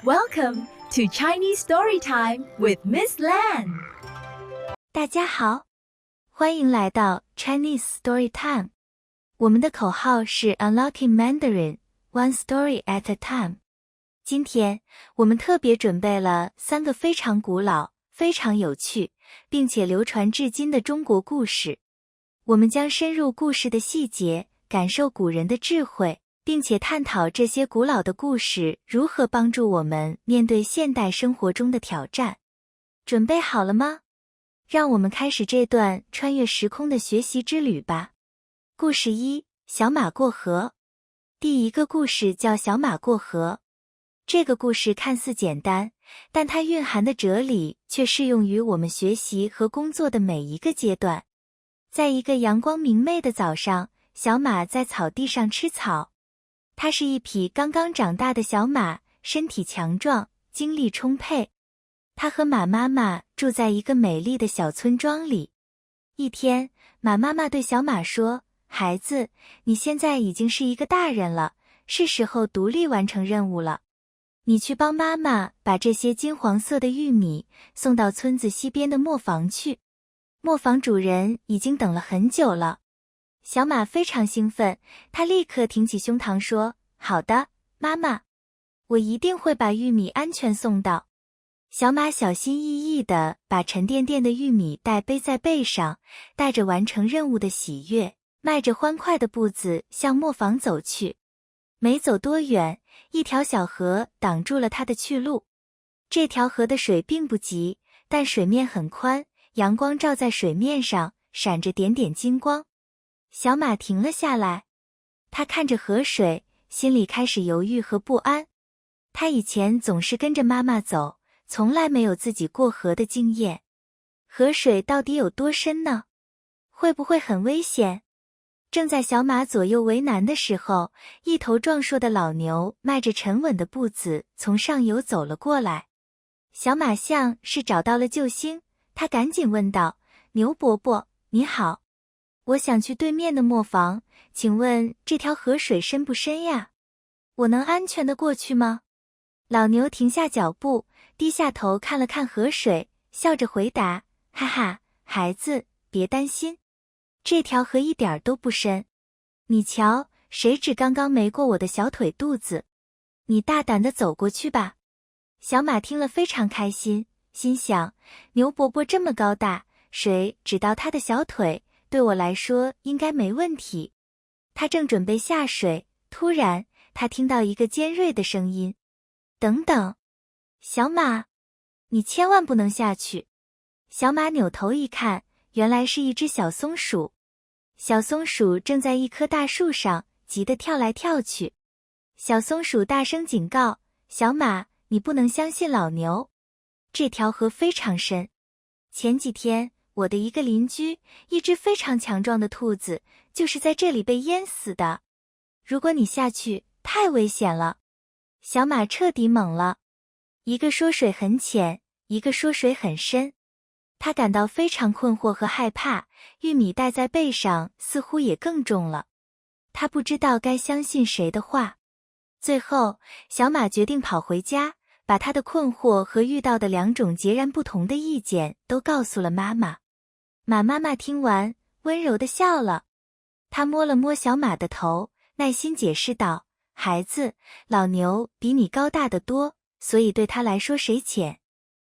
Welcome to Chinese Story Time with Miss Lan. 大家好，欢迎来到 Chinese Story Time。我们的口号是 Unlocking Mandarin, One Story at a Time。今天我们特别准备了3个非常古老、非常有趣，并且流传至今的中国故事。我们将深入故事的细节，感受古人的智慧，并且探讨这些古老的故事如何帮助我们面对现代生活中的挑战。准备好了吗？让我们开始这段穿越时空的学习之旅吧。故事1：小马过河。第一个故事叫小马过河。这个故事看似简单，但它蕴含的哲理却适用于我们学习和工作的每一个阶段。在一个阳光明媚的早上，小马在草地上吃草。它是一匹刚刚长大的小马，身体强壮，精力充沛。它和马妈妈住在一个美丽的小村庄里。一天，马妈妈对小马说：“孩子，你现在已经是一个大人了，是时候独立完成任务了。你去帮妈妈把这些金黄色的玉米送到村子西边的磨坊去。磨坊主人已经等了很久了。”小马非常兴奋，他立刻挺起胸膛说：“好的，妈妈，我一定会把玉米安全送到。”小马小心翼翼地把沉甸甸的玉米袋背在背上，带着完成任务的喜悦，迈着欢快的步子向磨坊走去。没走多远，一条小河挡住了他的去路。这条河的水并不急，但水面很宽，阳光照在水面上，闪着点点金光。小马停了下来，他看着河水，心里开始犹豫和不安。他以前总是跟着妈妈走，从来没有自己过河的经验。河水到底有多深呢？会不会很危险？正在小马左右为难的时候，一头壮硕的老牛迈着沉稳的步子从上游走了过来。小马像是找到了救星，他赶紧问道：“牛伯伯，你好。我想去对面的磨坊，请问这条河水深不深呀？我能安全的过去吗？”老牛停下脚步，低下头看了看河水，笑着回答：“哈哈，孩子，别担心，这条河一点都不深。你瞧，水只刚刚没过我的小腿肚子。你大胆地走过去吧。”小马听了非常开心，心想：牛伯伯这么高大，水只到他的小腿，对我来说应该没问题。他正准备下水，突然他听到一个尖锐的声音：“等等，小马，你千万不能下去。”小马扭头一看，原来是一只小松鼠。小松鼠正在一棵大树上急得跳来跳去。小松鼠大声警告：“小马，你不能相信老牛，这条河非常深。前几天我的一个邻居，一只非常强壮的兔子，就是在这里被淹死的。如果你下去，太危险了。”小马彻底懵了，一个说水很浅，一个说水很深。他感到非常困惑和害怕，玉米带在背上似乎也更重了。他不知道该相信谁的话。最后，小马决定跑回家，把他的困惑和遇到的2种截然不同的意见都告诉了妈妈。马妈妈听完，温柔地笑了。她摸了摸小马的头，耐心解释道：“孩子，老牛比你高大得多，所以对他来说水浅。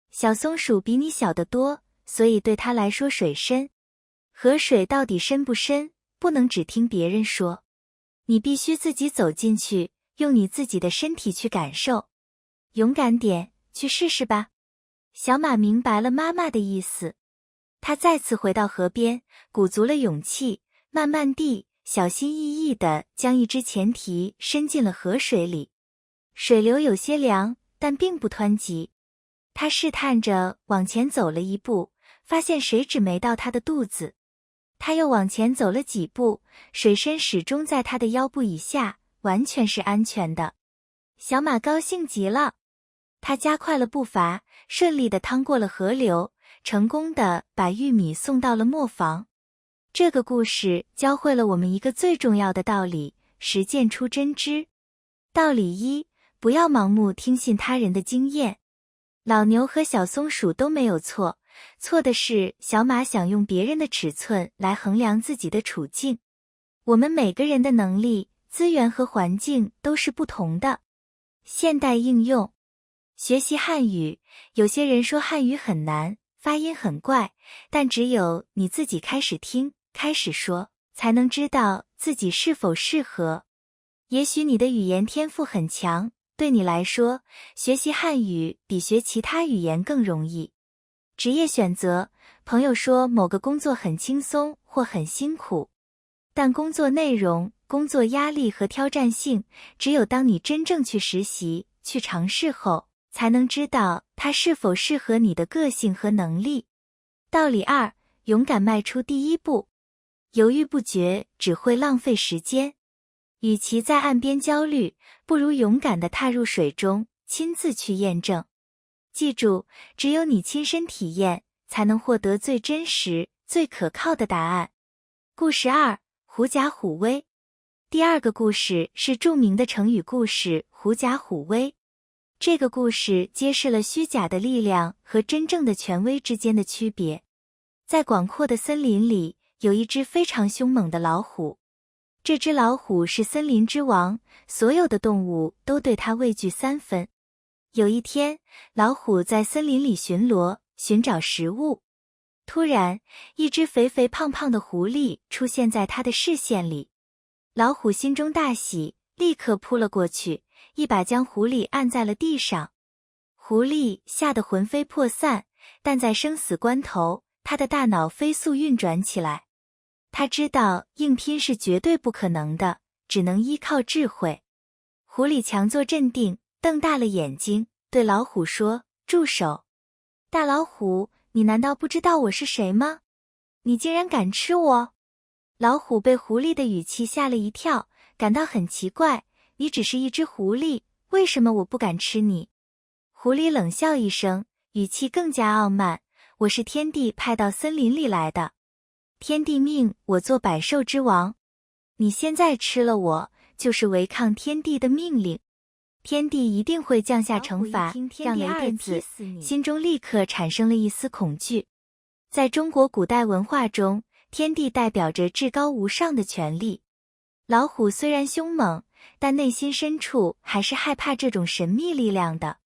小松鼠比你小得多，所以对他来说水深。河水到底深不深，不能只听别人说，你必须自己走进去，用你自己的身体去感受。勇敢点，去试试吧。”小马明白了妈妈的意思。他再次回到河边，鼓足了勇气，慢慢地、小心翼翼地将一只前蹄伸进了河水里。水流有些凉，但并不湍急。他试探着往前走了一步，发现水只没到他的肚子。他又往前走了几步，水深始终在他的腰部以下，完全是安全的。小马高兴极了，他加快了步伐，顺利地趟过了河流，成功地把玉米送到了磨坊。这个故事教会了我们一个最重要的道理：实践出真知。道理1：不要盲目听信他人的经验。老牛和小松鼠都没有错，错的是小马想用别人的尺寸来衡量自己的处境。我们每个人的能力、资源和环境都是不同的。现代应用。学习汉语，有些人说汉语很难，发音很怪，但只有你自己开始听，开始说，才能知道自己是否适合。也许你的语言天赋很强，对你来说，学习汉语比学其他语言更容易。职业选择，朋友说某个工作很轻松或很辛苦，但工作内容、工作压力和挑战性，只有当你真正去实习、去尝试后，才能知道它是否适合你的个性和能力。道理二，勇敢迈出第一步。犹豫不决只会浪费时间。与其在岸边焦虑，不如勇敢地踏入水中，亲自去验证。记住，只有你亲身体验，才能获得最真实、最可靠的答案。故事二，狐假虎威。第二个故事是著名的成语故事狐假虎威。这个故事揭示了虚假的力量和真正的权威之间的区别。在广阔的森林里，有一只非常凶猛的老虎。这只老虎是森林之王，所有的动物都对它畏惧三分。有一天，老虎在森林里巡逻，寻找食物。突然，一只肥肥胖胖的狐狸出现在它的视线里。老虎心中大喜，立刻扑了过去，一把将狐狸按在了地上。狐狸吓得魂飞魄散，但在生死关头，他的大脑飞速运转起来。他知道硬拼是绝对不可能的，只能依靠智慧。狐狸强作镇定，瞪大了眼睛，对老虎说：“住手！大老虎，你难道不知道我是谁吗？你竟然敢吃我！”老虎被狐狸的语气吓了一跳，感到很奇怪，你只是一只狐狸，为什么我不敢吃你？狐狸冷笑一声，语气更加傲慢：“我是天帝派到森林里来的，天帝命我做百兽之王，你现在吃了我，就是违抗天帝的命令，天帝一定会降下惩罚，让雷电子心中立刻产生了一丝恐惧。在中国古代文化中，天帝代表着至高无上的权力。老虎虽然凶猛，但内心深处还是害怕这种神秘力量的。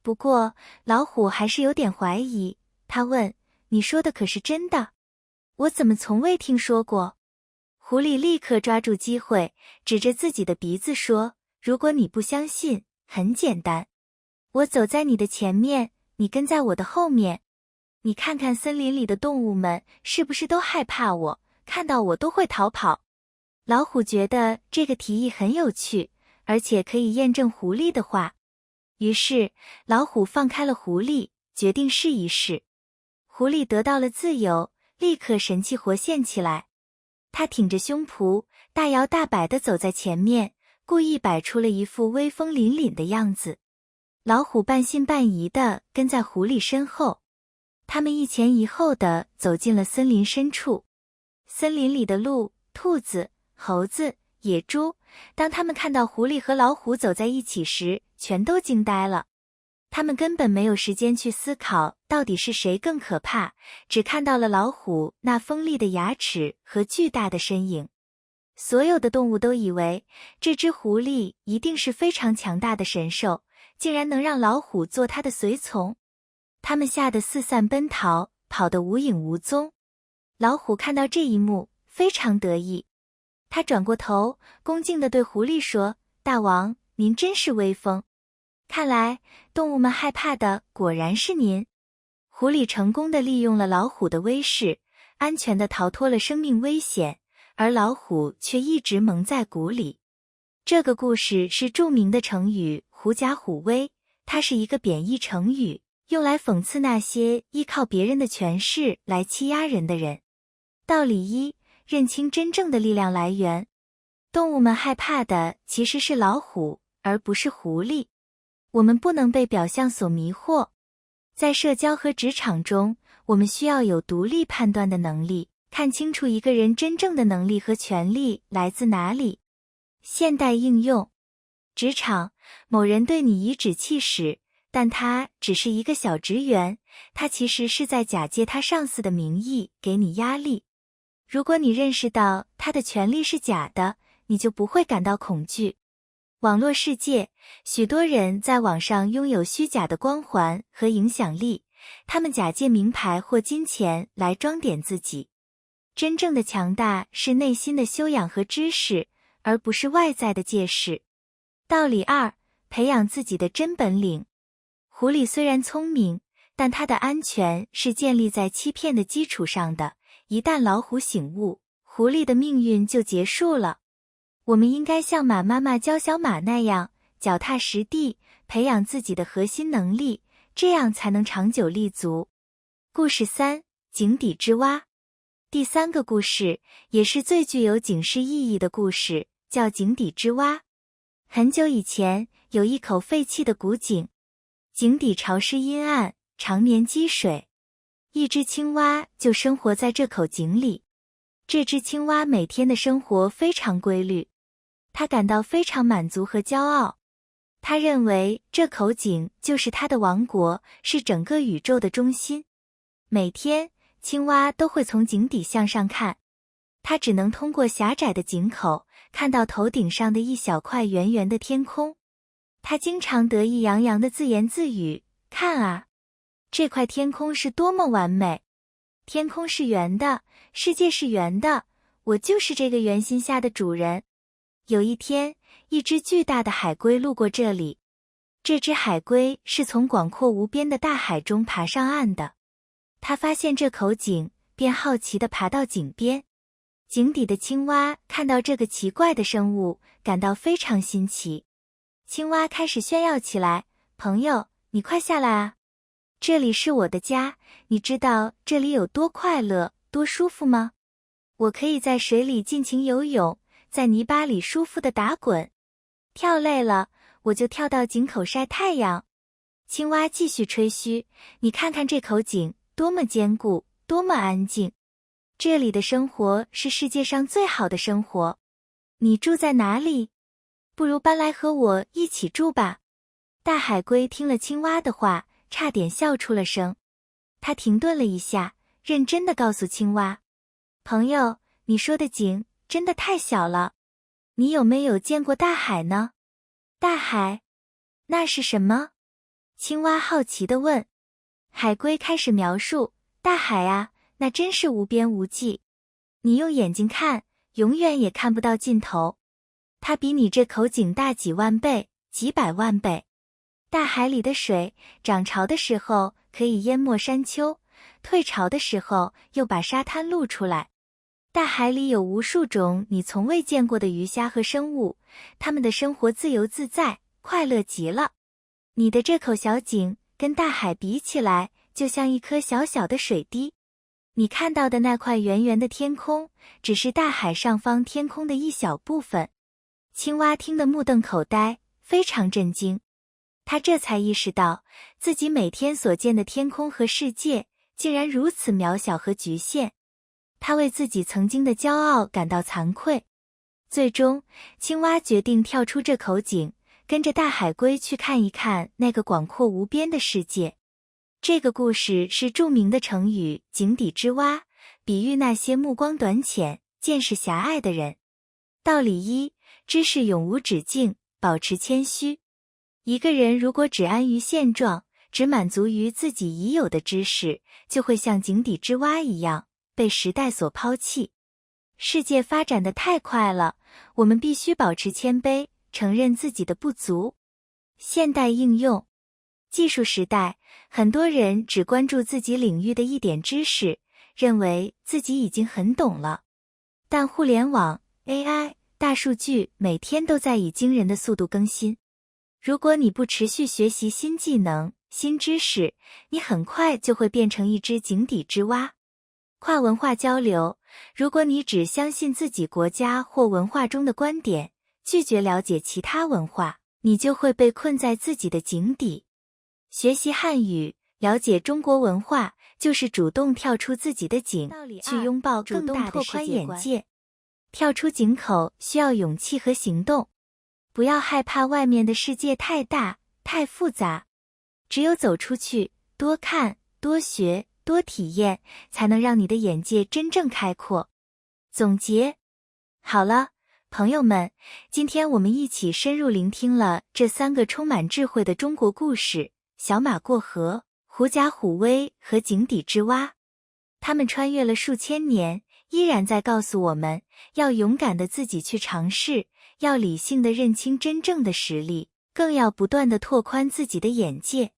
不过，老虎还是有点怀疑，他问：“你说的可是真的？我怎么从未听说过？”狐狸立刻抓住机会，指着自己的鼻子说：“如果你不相信，很简单，我走在你的前面，你跟在我的后面。你看看森林里的动物们是不是都害怕我，看到我都会逃跑？”老虎觉得这个提议很有趣，而且可以验证狐狸的话。于是，老虎放开了狐狸，决定试一试。狐狸得到了自由，立刻神气活现起来。他挺着胸脯，大摇大摆地走在前面，故意摆出了一副威风凛凛的样子。老虎半信半疑地跟在狐狸身后。他们一前一后地走进了森林深处。森林里的鹿、兔子、猴子、野猪，当他们看到狐狸和老虎走在一起时，全都惊呆了。他们根本没有时间去思考到底是谁更可怕，只看到了老虎那锋利的牙齿和巨大的身影。所有的动物都以为这只狐狸一定是非常强大的神兽，竟然能让老虎做它的随从。他们吓得四散奔逃，跑得无影无踪。老虎看到这一幕，非常得意。他转过头，恭敬地对狐狸说：“大王，您真是威风。看来动物们害怕的果然是您。”狐狸成功地利用了老虎的威势，安全地逃脱了生命危险，而老虎却一直蒙在鼓里。这个故事是著名的成语狐假虎威，它是一个贬义成语，用来讽刺那些依靠别人的权势来欺压人的人。道理一，认清真正的力量来源。动物们害怕的其实是老虎，而不是狐狸。我们不能被表象所迷惑。在社交和职场中，我们需要有独立判断的能力，看清楚一个人真正的能力和权力来自哪里。现代应用。职场，某人对你颐指气使，但他只是一个小职员，他其实是在假借他上司的名义给你压力。如果你认识到他的权利是假的，你就不会感到恐惧。网络世界，许多人在网上拥有虚假的光环和影响力，他们假借名牌或金钱来装点自己。真正的强大是内心的修养和知识，而不是外在的借势。道理2，培养自己的真本领。狐狸虽然聪明，但它的安全是建立在欺骗的基础上的。一旦老虎醒悟，狐狸的命运就结束了。我们应该像马妈妈教小马那样，脚踏实地，培养自己的核心能力，这样才能长久立足。故事3，井底之蛙。第3个故事，也是最具有警示意义的故事，叫井底之蛙。很久以前，有一口废弃的古井，井底潮湿阴暗，常年积水。一只青蛙就生活在这口井里。这只青蛙每天的生活非常规律，它感到非常满足和骄傲。它认为这口井就是它的王国，是整个宇宙的中心。每天，青蛙都会从井底向上看，它只能通过狭窄的井口看到头顶上的一小块圆圆的天空。它经常得意洋洋地自言自语：看啊，这块天空是多么完美！天空是圆的，世界是圆的，我就是这个圆心下的主人。有一天，一只巨大的海龟路过这里。这只海龟是从广阔无边的大海中爬上岸的。它发现这口井，便好奇地爬到井边。井底的青蛙看到这个奇怪的生物，感到非常新奇。青蛙开始炫耀起来：朋友，你快下来啊！这里是我的家，你知道这里有多快乐、多舒服吗？我可以在水里尽情游泳，在泥巴里舒服地打滚。跳累了，我就跳到井口晒太阳。青蛙继续吹嘘：你看看这口井，多么坚固，多么安静。这里的生活是世界上最好的生活。你住在哪里？不如搬来和我一起住吧。大海龟听了青蛙的话，差点笑出了声。他停顿了一下，认真地告诉青蛙：朋友，你说的井真的太小了。你有没有见过大海呢？大海？那是什么？青蛙好奇地问。海龟开始描述：大海啊，那真是无边无际。你用眼睛看，永远也看不到尽头。它比你这口井大几万倍，几百万倍。大海里的水，涨潮的时候可以淹没山丘，退潮的时候又把沙滩露出来。大海里有无数种你从未见过的鱼虾和生物，它们的生活自由自在，快乐极了。你的这口小井跟大海比起来，就像一颗小小的水滴。你看到的那块圆圆的天空，只是大海上方天空的一小部分。青蛙听得目瞪口呆，非常震惊。他这才意识到，自己每天所见的天空和世界，竟然如此渺小和局限。他为自己曾经的骄傲感到惭愧。最终，青蛙决定跳出这口井，跟着大海龟去看一看那个广阔无边的世界。这个故事是著名的成语“井底之蛙”，比喻那些目光短浅、见识狭隘的人。道理1：知识永无止境，保持谦虚。一个人如果只安于现状，只满足于自己已有的知识，就会像井底之蛙一样，被时代所抛弃。世界发展得太快了，我们必须保持谦卑，承认自己的不足。现代应用。技术时代，很多人只关注自己领域的一点知识，认为自己已经很懂了。但互联网、AI、大数据每天都在以惊人的速度更新。如果你不持续学习新技能、新知识，你很快就会变成一只井底之蛙。跨文化交流，如果你只相信自己国家或文化中的观点，拒绝了解其他文化，你就会被困在自己的井底。学习汉语，了解中国文化，就是主动跳出自己的井，去拥抱更大的世界观。跳出井口需要勇气和行动。不要害怕外面的世界太大、太复杂。只有走出去，多看、多学、多体验，才能让你的眼界真正开阔。总结好了，朋友们，今天我们一起深入聆听了这3个充满智慧的中国故事：小马过河、狐假虎威和井底之蛙。他们穿越了数千年，依然在告诉我们，要勇敢地自己去尝试，要理性地认清真正的实力，更要不断地拓宽自己的眼界。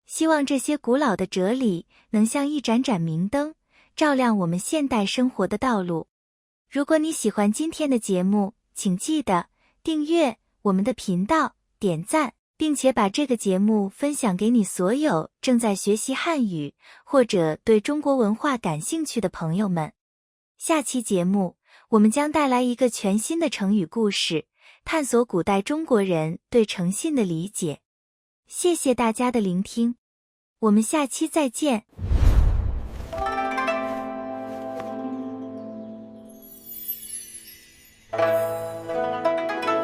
希望这些古老的哲理能像一盏盏明灯，照亮我们现代生活的道路。如果你喜欢今天的节目，请记得订阅我们的频道，点赞，并且把这个节目分享给你所有正在学习汉语或者对中国文化感兴趣的朋友们。下期节目，我们将带来一个全新的成语故事，探索古代中国人对诚信的理解。谢谢大家的聆听，我们下期再见。